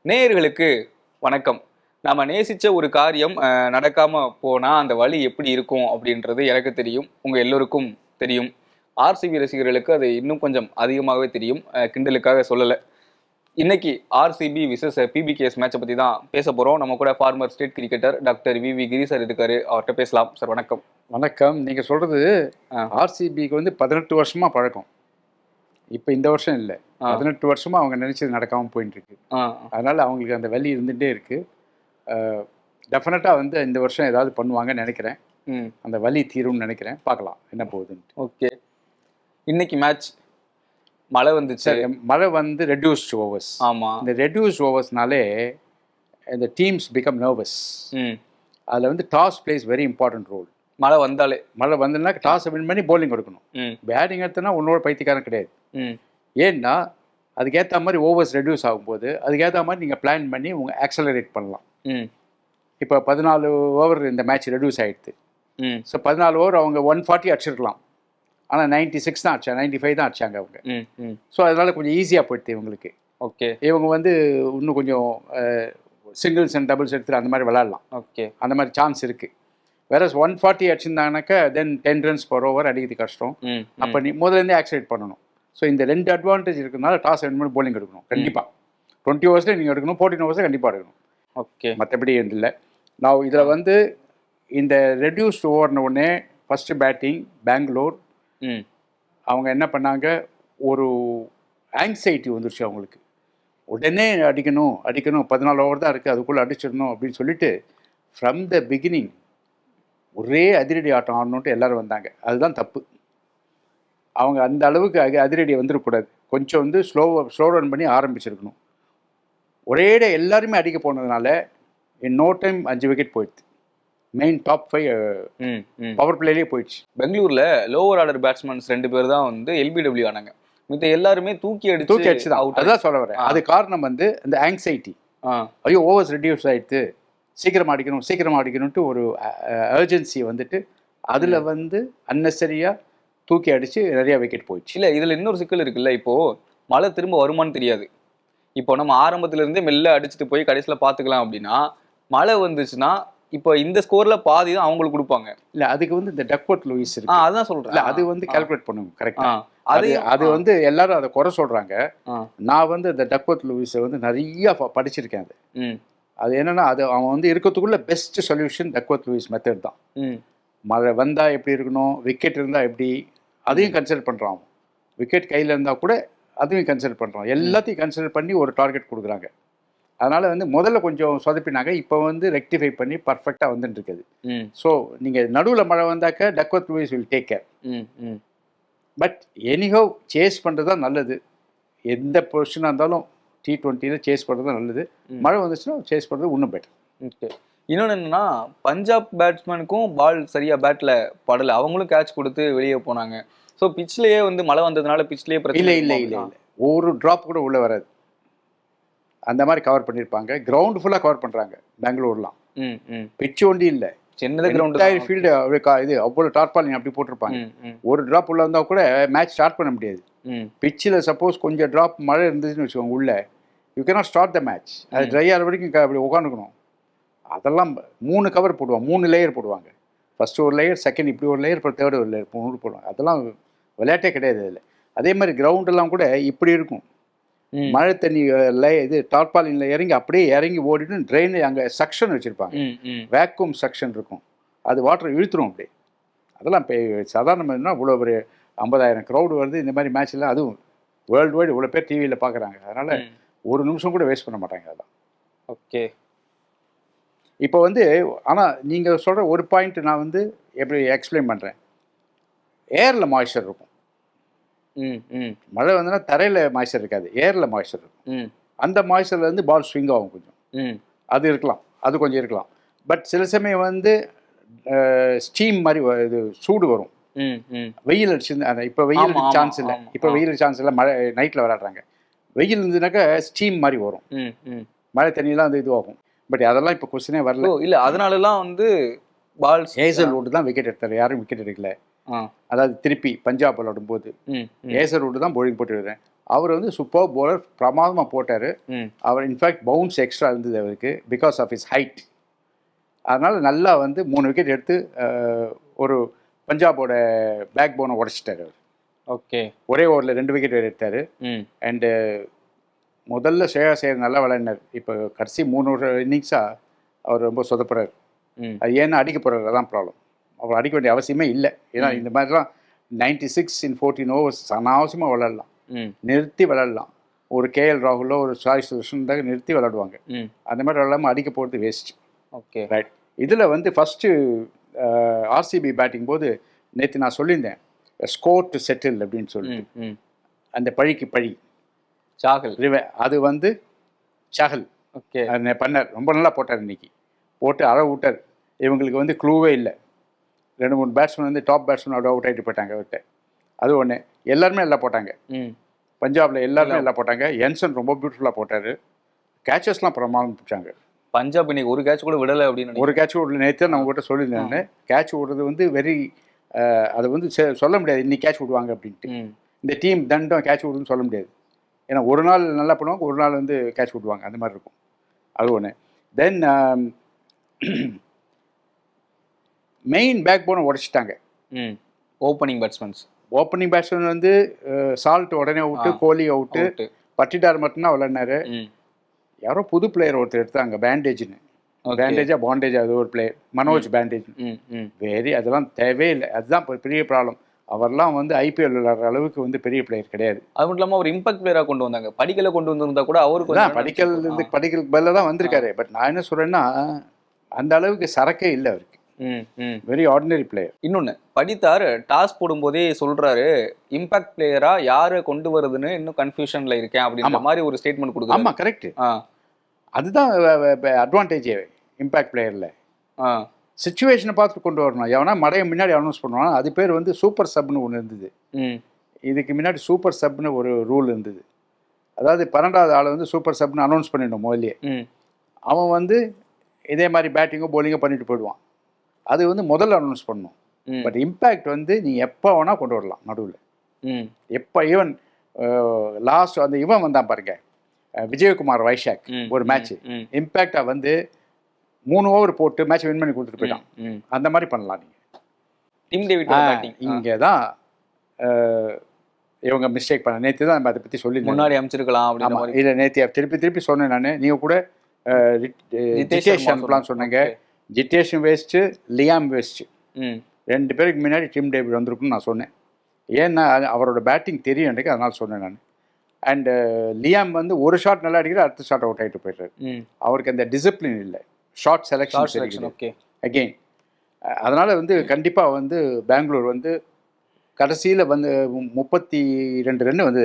நேயர்களுக்கு வணக்கம். நாம நேசிச்ச ஒரு காரியம் நடக்காம போனா அந்த வலி எப்படி இருக்கும் அப்படின்றது எனக்கு தெரியும், உங்க எல்லோருக்கும் தெரியும். ஆர்சிபி ரசிகர்களுக்கு அது இன்னும் கொஞ்சம் அதிகமாகவே தெரியும். கிண்டலுக்காக சொல்லலை. இன்னைக்கு ஆர்சிபி விசஸ் பிபிகேஎஸ் மேட்சை பத்தி தான் பேச போறோம். நம்ம கூட former state cricketer doctor V Giri sir இருக்காரு. அவர்கிட்ட பேசலாம். சார் வணக்கம். வணக்கம். நீங்க சொல்றது ஆர்சிபிக்கு வந்து 18 வருஷமா பழக்கம். இப்போ இந்த வருஷம் இல்லை, 18 வருஷமா அவங்க நினைச்சது நடக்காம போயிட்டு இருக்கு. அதனால அவங்களுக்கு அந்த வலி இருந்துகிட்டே இருக்கு. டெஃபினட்டாக வந்து இந்த வருஷம் ஏதாவது பண்ணுவாங்கன்னு நினைக்கிறேன். அந்த வலி தீரும்னு நினைக்கிறேன். பார்க்கலாம் என்ன போகுதுன்னு. ஓகே, இன்னைக்கு மேட்ச் மழை வந்துச்சு. மழை வந்து ரெடியூஸ்ட் ஓவர்ஸ். ஆமாம், இந்த ரெடியூஸ்ட் ஓவர்ஸ்னாலே இந்த டீம்ஸ் பிகம் நர்வஸ். அதில் வந்து toss plays very important role. மழை வந்ததுன்னா டாஸை வின் பண்ணி போலிங் கொடுக்கணும். பேட்டிங் எடுத்தனா உன்னோட பைத்தியக்காரன் கிடையாது. ஏன்னா அதுக்கேற்ற மாதிரி ஓவர்ஸ் ரெடியூஸ் ஆகும்போது அதுக்கேற்ற மாதிரி நீங்கள் பிளான் பண்ணி உங்கள் ஆக்சலரேட் பண்ணலாம். இப்போ 14 ஓவர் இந்த மேட்ச் ரெடியூஸ் ஆகிடுது. ஸோ 14 ஓவர் அவங்க 140 அடிச்சிருக்கலாம். ஆனால் 96 தான் அடிச்சாங்க, 95 தான் அடிச்சாங்க அவங்க. ஸோ அதனால் கொஞ்சம் ஈஸியாக போயிடுது இவங்களுக்கு. ஓகே, இவங்க வந்து இன்னும் கொஞ்சம் சிங்கிள்ஸ் அண்ட் டபுள்ஸ் எடுத்துகிட்டு அந்த மாதிரி விளாட்லாம். ஓகே, அந்த மாதிரி சான்ஸ் இருக்குது. வேற 140 அடிச்சிருந்தாங்கனாக்கா தென் 10 ரன்ஸ் பர் ஓவர் அடிக்கிறது கஷ்டம். அப்போ நீ முதலேருந்தே ஆக்சிலேட் பண்ணணும். ஸோ இந்த 2 அட்வான்டேஜ் இருக்கிறதுனால டாஸ் வின் பண்ணி போலிங் எடுக்கணும் கண்டிப்பாக. 20 ஓவர்ஸில் நீங்கள் எடுக்கணும், 14 ஓவர்ஸில் கண்டிப்பாக எடுக்கணும். ஓகே, மற்றபடி இல்லை. நான் இதில் வந்து இந்த ரெடியூஸ்ட் ஓவர்ன உடனே ஃபஸ்ட்டு பேட்டிங் பெங்களூர். அவங்க என்ன பண்ணாங்க, ஒரு ஆங்ஸைட்டி வந்துருச்சு அவங்களுக்கு. உடனே அடிக்கணும் 14 ஓவர் தான் இருக்குது, அதுக்குள்ளே அடிச்சிடணும் அப்படின்னு சொல்லிட்டு ஃப்ரம் த பிகினிங் ஒரே அதிரடி ஆட்டம் ஆடணுன்ட்டு எல்லோரும் வந்தாங்க. அதுதான் தப்பு. அவங்க அந்த அளவுக்கு அதிரடி வந்துடக்கூடாது. கொஞ்சம் வந்து ஸ்லோ ரன் பண்ணி ஆரம்பிச்சிருக்கணும். ஒரேட எல்லாருமே அடிக்க போனதுனால இன் நோ டைம் 5 விக்கெட் போயிடுது. மெயின் டாப் 5 பவர் பிளேலேயே போயிடுச்சு. பெங்களூரில் லோவர் ஆர்டர் பேட்ஸ்மேன்ஸ் 2 பேர் தான் வந்து எல்பிடபிள்யூ ஆனாங்க. மித்த எல்லாருமே தூக்கி அடிச்சு தான். அதுதான் சொல்ல வரேன். அது காரணம் வந்து இந்த ஆங்ஸைட்டி. ஐயோ ஓவர்ஸ் ரெடியூஸ் ஆகிடுது, சீக்கிரமாக அடிக்கணும்ட்டு ஒரு அர்ஜென்சி வந்துட்டு அதில் வந்து அன்னெசரியாக தூக்கி அடித்து நிறையா விக்கெட் போயிடுச்சு. இல்லை, இதில் இன்னொரு சிக்கல் இருக்குல்ல. இப்போது மழை திரும்ப வருமானு தெரியாது. இப்போ நம்ம ஆரம்பத்துலேருந்தே மெல்ல அடிச்சுட்டு போய் கடைசியில் பார்த்துக்கலாம் அப்படின்னா, மழை வந்துச்சுன்னா இப்போ இந்த ஸ்கோரில் பாதி தான் அவங்களுக்கு கொடுப்பாங்க. இல்லை, அதுக்கு வந்து இந்த டக்வர்த் லூயிஸ் இருக்கு. அதுதான் சொல்கிறேன். இல்லை, அது வந்து கால்குலேட் பண்ணுங்க கரெக்டாக. அது வந்து எல்லாரும் அதை குறை சொல்கிறாங்க. நான் வந்து இந்த டக்வர்த் லூயிஸை வந்து நிறையா படிச்சிருக்கேன். அது என்னன்னா, அது அவன் வந்து இருக்கிறதுக்குள்ள best solution Duckworth Lewis method தான். மழை வந்தால் எப்படி இருக்கணும், விக்கெட் இருந்தால் எப்படி, அதையும் கன்சிடர் பண்ணுறான். விக்கெட் கையில் இருந்தால் கூட அதையும் கன்சிடர் பண்ணுறான். எல்லாத்தையும் கன்சிடர் பண்ணி ஒரு டார்கெட் கொடுக்குறாங்க. அதனால் வந்து முதல்ல கொஞ்சம் சொதப்பினாங்க, இப்போ வந்து ரெக்டிஃபை பண்ணி பர்ஃபெக்டாக வந்துட்டு இருக்குது. ஸோ நீங்கள் நடுவில் மழை வந்தாக்க Duckworth Lewis will take care. But anyhow chase பண்ணுறது தான் நல்லது. எந்த பொசிஷனாக இருந்தாலும் T20 சேஸ் பண்ணுறது தான் நல்லது. மழை வந்துச்சுன்னா சேஸ் பண்ணுறது இன்னும் பெட்டர். ஓகே, இன்னொன்று என்னன்னா, பஞ்சாப் பேட்ஸ்மேனுக்கும் பால் சரியாக பேட்டில் படலை. அவங்களும் கேட்ச் கொடுத்து வெளியே போனாங்க. ஸோ பிச்லேயே வந்து மழை வந்ததுனால பிச்லேயே பிரச்சனை. இல்லை ஒரு ட்ராப் கூட உள்ளே வராது. அந்த மாதிரி கவர் பண்ணியிருப்பாங்க. கிரவுண்டு ஃபுல்லாக கவர் பண்ணுறாங்க பெங்களூர்லாம். பிச்சு ஒண்டி இல்லை, சின்னதாக கிரவுண்டு ஃபீல்டு இது அவ்வளோ டார்பாலிங் அப்படி போட்டிருப்பாங்க. ஒரு ட்ராப் உள்ள வந்தால் கூட மேட்ச் ஸ்டார்ட் பண்ண முடியாது. பிச்சில் சப்போஸ் கொஞ்சம் ட்ராப் மழை இருந்துச்சுன்னு வச்சுக்கோங்க உள்ள, you cannot start the match. அது ட்ரை ஆகிற வரைக்கும் அப்படி உட்காந்துக்கணும். அதெல்லாம் 3 கவர் போடுவாங்க, 3 லேயர் போடுவாங்க. ஃபஸ்ட்டு ஒரு லேயர், செகண்ட் இப்படி ஒரு லேயர், அப்புறம் தேர்டு ஒரு லேயர் 3 போடுவாங்க. அதெல்லாம் விளையாட்டே கிடையாது அதில். அதே மாதிரி கிரவுண்டெல்லாம் கூட இப்படி இருக்கும். மழை தண்ணி இது டார்பாலின்ல இறங்கி அப்படியே இறங்கி ஓடிட்டு ட்ரெயின் அங்கே சக்ஷன் வச்சுருப்பாங்க, வேக்யூம் சக்ஷன் இருக்கும். அது வாட்டர் இழுத்துரும் அப்படியே. அதெல்லாம் இப்போ சாதாரணமாக இவ்வளோ ஒரு 50,000 க்ரௌடு வருது இந்த மாதிரி மேட்ச்லாம். அதுவும் வேர்ல்டு வைடு இவ்வளோ பேர் டிவியில் பார்க்குறாங்க. அதனால் ஒரு நிமிஷம் கூட வேஸ்ட் பண்ண மாட்டாங்க அதெல்லாம். ஓகே, இப்போ வந்து ஆனால் நீங்கள் சொல்கிற ஒரு பாயிண்ட் நான் வந்து எப்படி எக்ஸ்பிளைன் பண்ணுறேன். ஏரில் மாய்ஸ்சர் இருக்கும். மழை வந்ததுன்னா தரையில் மாய்ஸ்சர் இருக்காது, ஏரில் மாய்ஸ்சர் இருக்கும். அந்த மாய்ஸ்சர்லேருந்து பால் ஸ்விங் ஆகும் கொஞ்சம். அது இருக்கலாம், அது கொஞ்சம் இருக்கலாம். பட் சில சமயம் வந்து ஸ்டீம் மாதிரி இது சூடு வரும். வெயில் அடிச்சிருந்து இப்போ வெயில் சான்ஸ் இல்லை. இப்போ வெயில் சான்ஸ் இல்லை, மழை நைட்டில் விளையாடுறாங்க. வெயில் இருந்ததுனாக்கா ஸ்டீம் மாதிரி வரும், மழை தண்ணியெல்லாம் வந்து இதுவாகும். பட் அதெல்லாம் இப்போ கொஸ்டினே வரல. இல்லை, அதனாலலாம் வந்து பால் ஹேசல்வுட் தான் விக்கெட் எடுத்தார், யாரும் விக்கெட் எடுக்கல. அதாவது திருப்பி பஞ்சாப் விளையாடும் போது ஹேசல்வுட் தான் போலிங் போட்டு விடுறேன். அவர் வந்து சூப்பர் bowler பிரமாதமாக போட்டார். ம் அவர் இன்ஃபேக்ட் பவுன்ஸ் எக்ஸ்ட்ரா இருந்தது அவருக்கு பிகாஸ் ஆஃப் his ஹைட். அதனால் நல்லா வந்து 3 விக்கெட் எடுத்து ஒரு பஞ்சாபோட பேக் போனை உடச்சிட்டார் அவர். ஓகே. ஒரே ஓவரில் 2 விக்கெட் எடுத்தார். ம் அண்டு முதல்ல ஸ்ரேயாஸ் ஐயர் நல்லா விளையாடினார். இப்போ கடைசி 3 இன்னிங்ஸாக அவர் ரொம்ப சொதப்புறாரு. ம் அது ஏன்னா அடிக்க போகிறாரு, அதான் ப்ராப்ளம். அவர் அடிக்க வேண்டிய அவசியமே இல்லை. ஏன்னா இந்த மாதிரிலாம் 96 in 14 overs அனாவசியமாக விளையாடலாம், ம் நிறுத்தி விளையாடலாம். ஒரு கேஎல் ராகுலோ ஒரு சாய் சுதர்ஷன் தான் நிறுத்தி விளையாடுவாங்க. ம் அந்த மாதிரி விளையாடாமல் அடிக்க போகிறது வேஸ்ட். ஓகே. ரைட். இதில் வந்து ஃபஸ்ட்டு ஆர்சிபி பேட்டிங் போது நேற்று நான் சொல்லியிருந்தேன் ஸ்கோர் டு செட்டில் அப்படின்னு சொல்லிட்டு. ம் ம் அந்த பழிக்கு பழி சாகல். அது வந்து சஹல் ஓகே. பண்ணார். ரொம்ப நல்லா போட்டார் இன்னைக்கு. போட்டு அழகு விட்டார். இவங்களுக்கு வந்து க்ளூவே இல்லை. 2-3 பேட்ஸ்மேன் வந்து டாப் பேட்ஸ்மேன் அவுட் ஆகிட்டு போயிட்டாங்க அவர்கிட்ட. அது ஒன்று. எல்லாருமே எல்லாம் போட்டாங்க. ம் பஞ்சாபில் எல்லாருமே எல்லாம் போட்டாங்க. என்சன் ரொம்ப பியூட்டிஃபுல்லாக போட்டார். கேச்சஸ்லாம் பிரமாதம் பிடிச்சாங்க. பஞ்சாப் இன்னைக்கு ஒரு கேட்ச் கூட விடலை அப்படின்னு ஒரு கேட்ச் விடல. நேற்று நான் உங்கள்கிட்ட சொல்லியிருந்தேன் கேட்ச் விடுறது வந்து வெரி அதை வந்து சொல்ல முடியாது இன்னைக்கு கேட்ச் விடுவாங்க அப்படின்ட்டு. ம் இந்த டீம் தண்டம் கேட்ச் விடுதுன்னு சொல்ல முடியாது. ஏன்னா ஒரு நாள் நல்லா பண்ணுவாங்க, ஒரு நாள் வந்து கேட்ச் விடுவாங்க. அந்த மாதிரி இருக்கும். அது ஒன்று. தென் மெயின் பேக் போனை உடைச்சிட்டாங்க. ம் ஓப்பனிங் பேட்ஸ்மேன்ஸ். ஓப்பனிங் பேட்ஸ்மேன் வந்து சால்ட் உடனே அவுட்டு, கோலி அவுட்டு, பட்டிடார் மட்டும்தான் விளையாடினாரு. ம் யாரோ புது பிளேயர் ஒருத்தர் எடுத்தாங்க பேண்டேஜ்னு. பேண்டேஜா பாண்டேஜா அது ஒரு பிளேயர் மனோஜ் பேண்டேஜ். ம் ம் அதெல்லாம் தேவையே இல்லை. அதுதான் பெரிய ப்ராப்ளம். அவர்லாம் வந்து ஐபிஎல் விளையாடுற அளவுக்கு வந்து பெரிய பிளேயர் கிடையாது. அது மட்டும் இல்லாமல் அவர் இம்பாக்ட் பிளேயராக கொண்டு வந்தாங்க. படிக்கலை கொண்டு வந்திருந்தா கூட அவருக்கு தான் படிக்கலுக்கு பதிலாக தான் வந்திருக்காரு. பட் நான் என்ன சொல்கிறேன்னா அந்த அளவுக்கு சரக்கே இல்லை அவருக்கு. Very ordinary player. இன்னொன்று படித்தார் டாஸ் போடும்போதே சொல்றாரு இம்பாக்ட் பிளேயரா யாரை கொண்டு வருதுன்னு இன்னும் கன்ஃபியூஷன்ல இருக்கேன் அப்படின்ற மாதிரி ஒரு ஸ்டேட்மெண்ட் கொடுக்குறாரு. ஆமாம் கரெக்ட். அதுதான் அட்வான்டேஜ் இம்பாக்ட் பிளேயரில். சிச்சுவேஷனை பார்த்துட்டு கொண்டு வரணும். எவனா மடையை முன்னாடி அனௌன்ஸ் பண்ணுவானா அது பேர் வந்து சூப்பர் சப்னு ஒன்று இருந்தது. இதுக்கு முன்னாடி சூப்பர் சப்னு ஒரு ரூல் இருந்தது. அதாவது 12வது ஆளை வந்து சூப்பர் சப்னு அனௌன்ஸ் பண்ணிடணும் முதல்லையே. அவன் வந்து இதே மாதிரி பேட்டிங்கோ போலிங்கோ பண்ணிட்டு போயிடுவான். அது வந்து முதல்ல அனௌன்ஸ் பண்ணணும். பட் இம்பேக்ட் வந்து நீ எப்போ வேணால் கொண்டு வரலாம் நடுவில். எப்போ ஈவன் லாஸ்ட் அந்த இவன் வந்தான் பாருங்க விஜயகுமார் வைஷாக் ஒரு மேட்ச்சு இம்பேக்டாக வந்து 3 ஓவர் போட்டு மேட்ச் வின் பண்ணி கொடுத்துட்டு போயிட்டான். அந்த மாதிரி பண்ணலாம் நீங்கள். இங்கே தான் இவங்க மிஸ்டேக் பண்ண. நேற்று தான் நம்ம அதை பற்றி சொல்லி முன்னாடி அமைச்சிருக்கலாம் அப்படின்ற மாதிரி. இதை நேற்று திருப்பி சொன்னேன் நான். நீங்கள் கூட ஜிதேஷ் அனுப்பலாம்னு சொன்னாங்க. ஜிதேஷும் வேஸ்ட்டு, லியாம் வேஸ்ட்டு. 2 பேருக்கு முன்னாடி டிம் டேவிட் வந்திருக்குன்னு நான் சொன்னேன். ஏன்னா அவரோட பேட்டிங் தெரியும் எனக்கு, அதனால சொன்னேன் நான். அண்டு லியாம் வந்து ஒரு ஷாட் நல்லா அடிக்கிற அடுத்த ஷாட் அவுட் ஆகிட்டு போய்ட்டார். அவருக்கு அந்த டிசிப்ளின் இல்லை, ஷார்ட் செலெக்ஷன் ஓகே அகெயின். அதனால் வந்து கண்டிப்பாக வந்து பெங்களூர் வந்து கடைசியில் வந்து 32 ரன் வந்து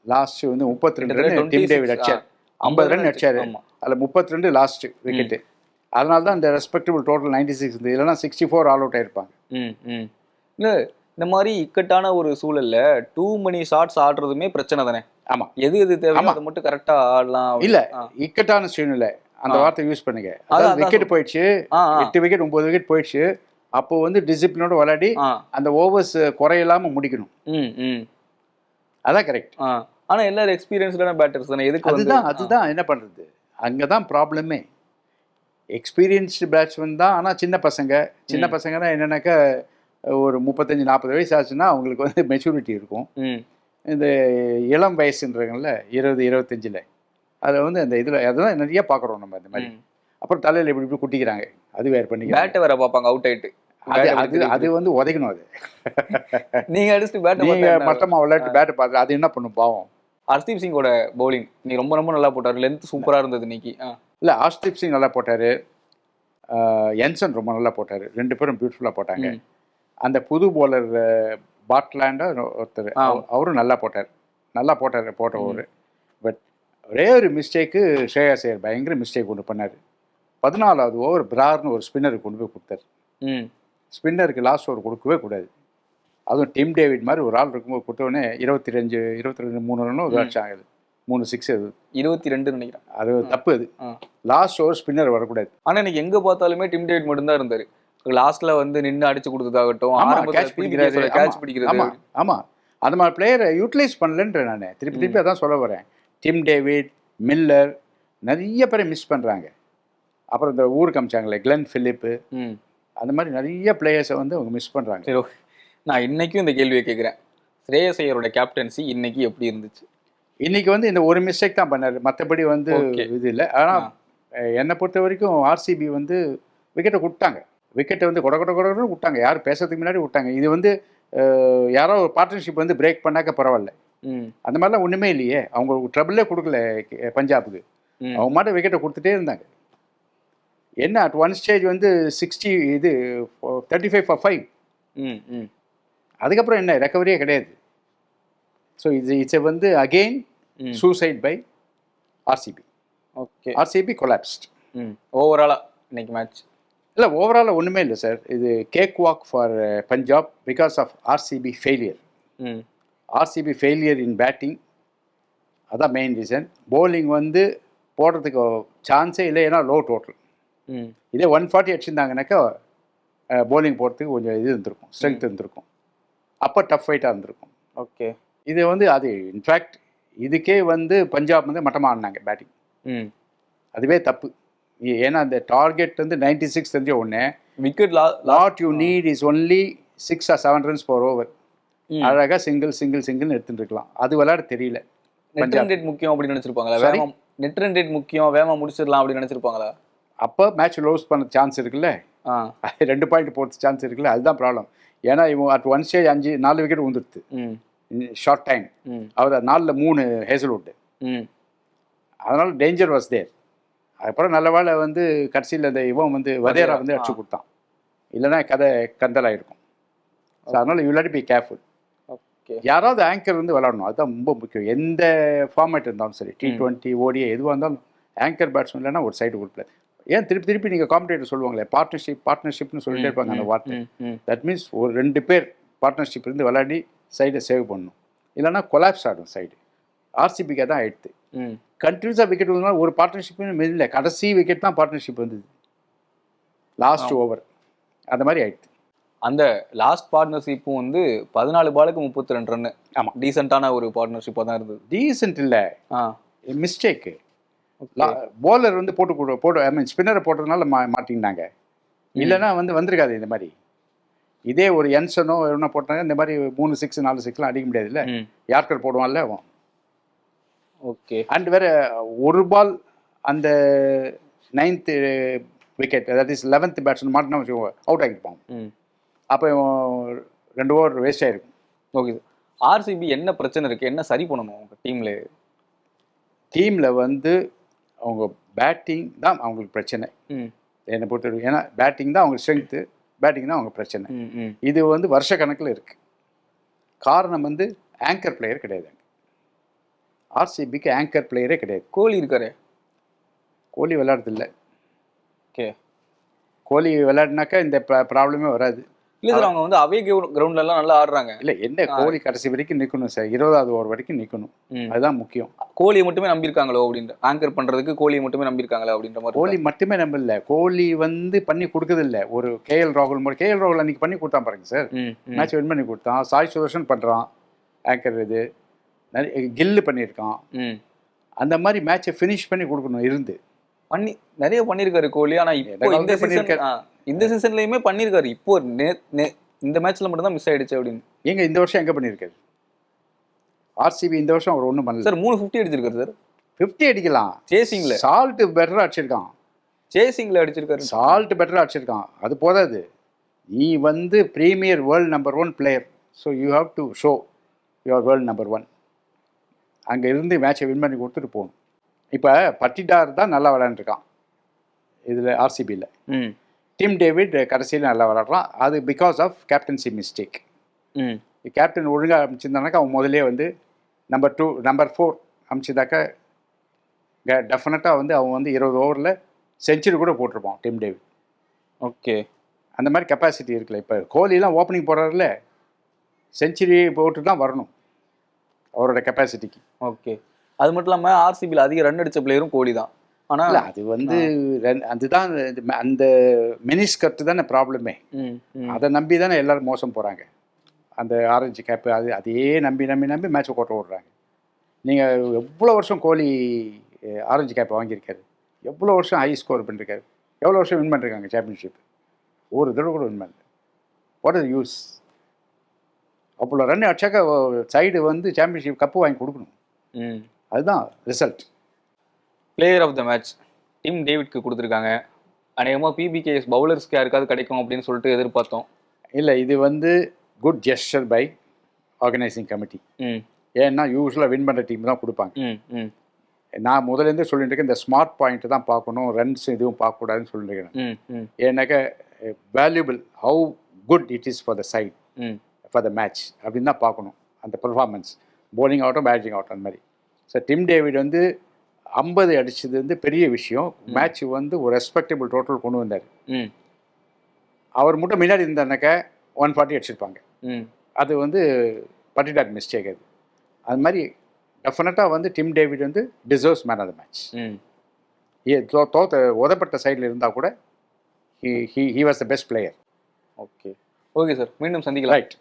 லாஸ்ட்டு வந்து 32 ரன் டிம் டேவிட் அடிச்சார். 50 ரன் அடிச்சார். அதில் 32 லாஸ்ட்டு விக்கெட்டு. அதனால தான் இந்த ரெஸ்பெக்டபிள் டோட்டல் 96 இருந்தது. இல்லைனா 64 ஆல் அவுட் ஆகிருப்பாங்க. இல்லை இந்த மாதிரி இக்கட்டான ஒரு சூழல்ல டூ மணி ஷாட்ஸ் ஆடுறதுமே பிரச்சனை தானே. ஆமாம், எது தேவை அதை மட்டும் கரெக்டாக ஆடலாம். இல்லை இக்கட்டான சூழ்நிலை அந்த வார்த்தை யூஸ் பண்ணுங்க. அதாவது விக்கெட் போயிடுச்சு, 8 விக்கெட் 9 விக்கெட் போயிடுச்சு. அப்போ வந்து டிசிப்ளினோட விளையாடி அந்த ஓவர்ஸ் குறையில்லாமல் முடிக்கணும். அதான் கரெக்ட். ஆனால் எல்லாரும் எக்ஸ்பீரியன்ஸ்டான பேட்டர்ஸ் தானே. எதுக்கு அதுதான் என்ன பண்ணுறது, அங்கே தான் ப்ராப்ளமே. எக்ஸ்பீரியன்ஸ்டு பேட்ஸ்மேன் தான். ஆனால் சின்ன பசங்கன்னா என்னென்னாக்கா ஒரு 35-40 வயசு ஆச்சுன்னா அவங்களுக்கு வந்து மெச்சூரிட்டி இருக்கும். இந்த இளம் வயசுன்றவங்கள 20-25 அதில் வந்து அந்த இதில் அதெல்லாம் நிறைய பார்க்குறோம் நம்ம. இந்த மாதிரி அப்புறம் தலையில் இப்படி குட்டிக்கிறாங்க. அது வேறு பண்ணி பேட்டை வேற பார்ப்பாங்க அவுட் ஆகிட்டு. அது வந்து உதைக்கணும். அது நீங்கள் அடிச்சுட்டு பேட்டை மட்டமாக விளையாட்டு பேட்டை பார்த்து அது என்ன பண்ணும் பாவம். ஹர்ஷ்தீப் சிங்கோட பவுலிங் நீ ரொம்ப நல்லா போட்டார். லென்த் சூப்பராக இருந்தது இன்னைக்கு. இல்லை ஹர்ஷ்தீப் சிங் நல்லா போட்டார், என்சன் ரொம்ப நல்லா போட்டார். 2 பேரும் பியூட்டிஃபுல்லாக போட்டாங்க. அந்த புது போலர் பாட்லாண்டா ஒருத்தர் அவரும் நல்லா போட்டார் போட்ட ஓவர். பட் ஒரே ஒரு மிஸ்டேக்கு ஸ்ரேயாஸ் ஐயர் பயங்கர மிஸ்டேக் ஒன்று பண்ணார். 14வது ஓவர் பிரார்னு ஒரு ஸ்பின்னருக்கு கொண்டு போய் கொடுத்தாரு. ஸ்பின்னருக்கு லாஸ்ட் ஓவர் கொடுக்கவே கூடாது. அதுவும் டிம் டேவிட் மாதிரி ஒரு ஆள் இருக்கும்போது கொடுத்தோடனே 22 3 ரன்னும் ஒரு அடிச்சாங்க. 3 6 அது 22 நினைக்கிறேன். அது தப்பு. அது லாஸ்ட் ஓவர் ஸ்பின்னர் வரக்கூடாது. ஆனால் இன்னைக்கு எங்கே பார்த்தாலுமே டிம் டேவிட் மட்டும்தான் இருந்தார். லாஸ்ட்ல வந்து நின்று அடிச்சு கொடுத்ததாகட்டும், கேட்ச் பிடிக்கிறது. ஆமாம் அந்த மாதிரி பிளேயரை யூட்டிலைஸ் பண்ணலன்ற நான் திருப்பி அதான் சொல்ல வரேன். டிம் டேவிட், மில்லர், நிறைய பேரை மிஸ் பண்ணுறாங்க. அப்புறம் இந்த ஊருக்கு அமிச்சாங்களே கிளென் ஃபிலிப்பு, அந்த மாதிரி நிறைய பிளேயர்ஸை வந்து அவங்க மிஸ் பண்ணுறாங்க. சரி, நான் இன்னைக்கும் இந்த கேள்வியை கேட்குறேன். ஸ்ரேயஸ் ஐயரோட கேப்டன்சி இன்னைக்கு எப்படி இருந்துச்சு? இன்னைக்கு வந்து இந்த ஒரு மிஸ்டேக் தான் பண்ணார், மற்றபடி வந்து இது இல்லை. ஆனால் என்னை பொறுத்த வரைக்கும் ஆர்சிபி வந்து விக்கெட்டை கொடுத்தாங்க. விக்கெட்டை வந்து கொடன்னு விட்டாங்க. யார் பேசுறதுக்கு முன்னாடி விட்டாங்க. இது வந்து யாரோ ஒரு பார்ட்னர்ஷிப் வந்து பிரேக் பண்ணாக்க பரவாயில்ல. அந்த மாதிரிலாம் ஒன்றுமே இல்லையே. அவங்க ட்ரபிளே கொடுக்கல பஞ்சாபுக்கு. அவங்க மட்டும் விக்கெட்டை கொடுத்துட்டே இருந்தாங்க. என்ன அட் ஒன் ஸ்டேஜ் வந்து 60 இது 35 for 5. அதுக்கப்புறம் என்ன ரெக்கவரியே கிடையாது. ஸோ இட்ஸ் வந்து again suicide by RCB. Okay, RCB collapsed ஓவராலாக இன்னைக்கு மேட்ச். இல்லை, ஓவராலாக ஒன்றுமே இல்லை சார். இது cake walk for Punjab because of RCB failure. RCB failure in batting, அதான் மெயின் ரீசன். பவுலிங் வந்து போடுறதுக்கு சான்ஸே இல்லை, ஏன்னா லோ டோட்டல். இதே 140 அடிச்சிருந்தாங்கனாக்கா பவுலிங் போடுறதுக்கு கொஞ்சம் இது இருந்திருக்கும், ஸ்ட்ரென்த் இருந்திருக்கும். அப்போ டஃப் ஃபைட்டாக இருந்திருக்கும். ஓகே, இது வந்து அது இன்ஃபேக்ட் இதுக்கே வந்து பஞ்சாப் வந்து மட்டமாக ஆடினாங்க பேட்டிங். அதுவே தப்பு. ஏன்னா அந்த டார்கெட் வந்து 96 தெரிஞ்ச ஒன்று, wicket lot you need is only 6 or 7 runs per over. அழகாக சிங்கிள்னு எடுத்துட்டு இருக்கலாம். அது விளையாட தெரியல. நெட் ரன் ரேட் முக்கியம் அப்படின்னு நினச்சிருப்பாங்களா? நெட் ரன் ரேட் முக்கியம், வேகமாக முடிச்சிடலாம் அப்படின்னு நினச்சிருப்பாங்களா? அப்போ மேட்ச் லோஸ் பண்ண சான்ஸ் இருக்குல்ல, 2 பாயிண்ட் போகிறது சான்ஸ் இருக்குல்ல, அதுதான் ப்ராப்ளம். ஏன்னா இவன் அட் ஒன் ஸ்டேஜ் 4 விக்கெட் வந்துடுது ஷார்ட் டைம். அவர் 4ல் 3 ஹேசல்வுட். அதனால டேஞ்சர் வாஸ் தேர். அதுக்கப்புறம் நல்ல வேளை வந்து கடைசியில் இந்த இவன் வந்து வதேரா வந்து அடிச்சு கொடுத்தான், இல்லைன்னா கதை கந்தலாயிருக்கும். ஸோ அதனால் யூ லெட் பி கேர்ஃபுல். யாராவது ஆங்கர் வந்து விளாடணும், அதுதான் ரொம்ப முக்கியம். எந்த ஃபார்மேட் இருந்தாலும் சரி, T20 ODI எதுவாக இருந்தாலும் ஆங்கர் பேட்ஸ்மேன் இல்லைன்னா ஒரு சைடு கொடுக்கல. ஏன் திருப்பி நீங்கள் காம்படேட்டர் சொல்லுவாங்களே பார்ட்னர்ஷிப்னு சொல்லிட்டே இருப்பாங்க அந்த வார்த்தை. தட் மீன்ஸ் ஒரு 2 பேர் பார்ட்னர்ஷிப் இருந்து விளையாடி சைடை சேவ் பண்ணணும், இல்லைன்னா கொலாப்ஸ் ஆடும் சைடு. ஆர்சிபிக்கு தான் ஆயிடுது. கண்டினியூஸாக விக்கெட் வந்தாலும் ஒரு பார்ட்னர்ஷிப்புன்னு இல்லை, கடைசி விக்கெட் தான் பார்ட்னர்ஷிப் வந்தது, லாஸ்ட் ஓவர். அந்த மாதிரி ஆயிடுது. அந்த லாஸ்ட் பார்ட்னர்ஷிப்பும் வந்து 14 பாலுக்கு 32 ரன். ஆமாம், டீசெண்டான ஒரு பார்ட்னர்ஷிப்பாக தான் இருந்தது. டீசென்ட் இல்லை, மிஸ்டேக்கு. போலர் வந்து போட்டு ஐ மீன் ஸ்பின்னரை போட்டதுனால மாட்டினாங்க. இல்லைன்னா வந்து வந்திருக்காது இந்த மாதிரி. இதே ஒரு என்சனோ என்ன போட்டாங்க இந்த மாதிரி 3 6 4 6 அடிக்க முடியாது இல்லை, யார்கர் போடுவான்ல அவன். ஓகே, அண்ட் வேற ஒரு பால் அந்த 9th wicket, that is 11th batsman மாட்டினா அவுட் ஆகிருப்பான். அப்போ 2 ஓவர் வேஸ்ட் ஆகிருக்கும். ஓகே, ஆர்சிபி என்ன பிரச்சனை இருக்குது, என்ன சரி பண்ணணும் உங்கள் டீமில் வந்து அவங்க பேட்டிங் தான் அவங்களுக்கு பிரச்சனை என்னை பொறுத்தவரைக்கும். ஏன்னா பேட்டிங் தான் அவங்க ஸ்ட்ரென்த்து, பேட்டிங் தான் அவங்க பிரச்சனை. இது வந்து வருஷ கணக்கில் இருக்குது. காரணம் வந்து ஆங்கர் பிளேயர் கிடையாது. ஆர்சிபிக்கு ஆங்கர் பிளேயரே கிடையாது. கோலி இருக்காரு, கோலி விளையாடுறதில்லை. ஓகே, கோலி விளையாடினாக்கா இந்த ப்ராப்ளமே வராது. இல்லை சார், அவங்க வந்து அவே கிரவுண்ட்லலாம் நல்லா ஆடுறாங்க. இல்லை, என்ன கோலி கடைசி வரைக்கும் நிற்கணும் சார், 20வது ஓவர் வரைக்கும் நிற்கணும், அதுதான் முக்கியம். கோலியை மட்டுமே நம்பியிருக்காங்களோ அப்படின்ற, ஆங்கர் பண்ணுறதுக்கு கோலியை மட்டுமே நம்பியிருக்காங்களா அப்படின்ற மாதிரி. கோலி மட்டுமே நம்பல, கோலி வந்து பண்ணி கொடுக்குறதில்ல. ஒரு KL ராகுல் மாதிரி, KL ராகுல் அன்றைக்கி பண்ணி கொடுத்தான் பாருங்க சார், மேட்ச் வின் பண்ணி கொடுத்தான். சாய் சுதர்ஷன் பண்ணுறான் ஆங்கர், இது நிறைய கில்லு பண்ணியிருக்கான். அந்த மாதிரி மேட்சை ஃபினிஷ் பண்ணி கொடுக்கணும் இருந்து நிறைய பண்ணியிருக்காரு கோலி. ஆனால் இப்போ இந்த சீசன்லயுமே பண்ணியிருக்காரு. இப்போ இந்த மேட்ச்ல மட்டும் தான் மிஸ் ஆயிடுச்சு அப்படின்னு. எங்க இந்த வருஷம் எங்க பண்ணியிருக்காரு ஆர்சிபி? இந்த வருஷம் அவர் ஒன்றும் பண்ணல சார். 350 அடிச்சிருக்காரு சார். 50 அடிக்கலாம். சேசிங்ல சால்ட் பெட்டரா அடிச்சிருக்கான். சேசிங்ல அடிச்சிருக்காரு. சால்ட் பெட்டரா அடிச்சிருக்கான். அது போதாது, நீ வந்து premier world number 1 player. So you have to show your world number 1. அங்கே இருந்து மேட்சை வின் பண்ணி கொடுத்துட்டு போகணும். இப்போ பட்டிடார் தான் நல்லா விளையாண்டுருக்கான் இதில் ஆர்சிபியில். டிம் டேவிட் கடைசியில் நல்லா விளாட்றான். அது because of captaincy mistake. Captain ஒழுங்காக அமைச்சிருந்தானாக்கா அவன் முதலே வந்து நம்பர் 2 நம்பர் 4 அமைச்சிருந்தாக்கா டெஃபினட்டாக வந்து அவன் வந்து 20 ஓவரில் செஞ்சுரி கூட போட்டிருப்பான் டிம் டேவிட். ஓகே, அந்த மாதிரி கெப்பாசிட்டி இருக்குல்ல. இப்போ கோலிலாம் ஓப்பனிங் போடுறாருல, செஞ்சுரி போட்டு தான் வரணும் அவரோட கெப்பாசிட்டிக்கு. ஓகே, அது மட்டும் இல்லாமல் ஆர்சிபியில் அதிக ரன் அடித்த பிளேயரும் கோலி தான். ஆனால் அது வந்து அதுதான் அந்த மெனிஸ்கர்ட் தானே ப்ராப்ளமே. அதை நம்பி தானே எல்லாரும் மோசம் போகிறாங்க. அந்த ஆரஞ்சு கேப்பு அதையே நம்பி மேட்சை கோட்டை விடுறாங்க. நீங்கள் எவ்வளோ வருஷம் கோலி ஆரஞ்சு கேப்பை வாங்கியிருக்காரு, எவ்வளோ வருஷம் ஹை ஸ்கோர் பண்ணியிருக்காரு, எவ்வளோ வருஷம் வின் பண்ணிருக்காங்க சாம்பியன்ஷிப், ஒரு தடவை கூட வின் பண்ணல. What is use? அவ்வளோ ரன் அடிச்சாக்க சைடு வந்து சாம்பியன்ஷிப் கப்பு வாங்கி கொடுக்கணும். அதுதான் result. Player of the match Tim டேவிட்க்கு கொடுத்துருக்காங்க. அநேகமாக பிபிகேஎஸ் பவுலர்ஸ்க்கு யாருக்காவது கிடைக்கும் அப்படின்னு சொல்லிட்டு எதிர்பார்த்தோம். இல்லை, இது வந்து good gesture by organising committee. ஏன்னா யூஸ்வலாக வின் பண்ணுற டீம் தான் கொடுப்பாங்க. நான் முதலேருந்தே சொல்லிட்டு இருக்கேன், இந்த ஸ்மார்ட் பாயிண்ட் தான் பார்க்கணும், ரன்ஸ் எதுவும் பார்க்கக்கூடாதுன்னு சொல்லிட்டு இருக்கேன். ஏன்னாக்கா valuable how good it is for the side for the match அப்படின்னு தான் பார்க்கணும். அந்த பெர்ஃபார்மன்ஸ் bowling ஆகட்டும் பேட்டிங் ஆகட்டும் அந்த மாதிரி. ஸோ டிம் டேவிட் வந்து 50 அடிச்சது வந்து பெரிய விஷயம். மேட்ச் வந்து ஒரு ரெஸ்பெக்டபிள் டோட்டல் கொண்டு வந்தார். அவர் மட்டும் முன்னாடி இருந்தாருனாக்கா 140 அடிச்சிருப்பாங்க. அது வந்து பர்டிகுலர் மிஸ்டேக். அது மாதிரி டெஃபினட்டாக வந்து டிம் டேவிட் வந்து deserves man of the match. உதப்பட்ட சைடில் இருந்தால் கூட he was the best player. Okay sir, மீண்டும் சந்திக்கலாம். ரைட்.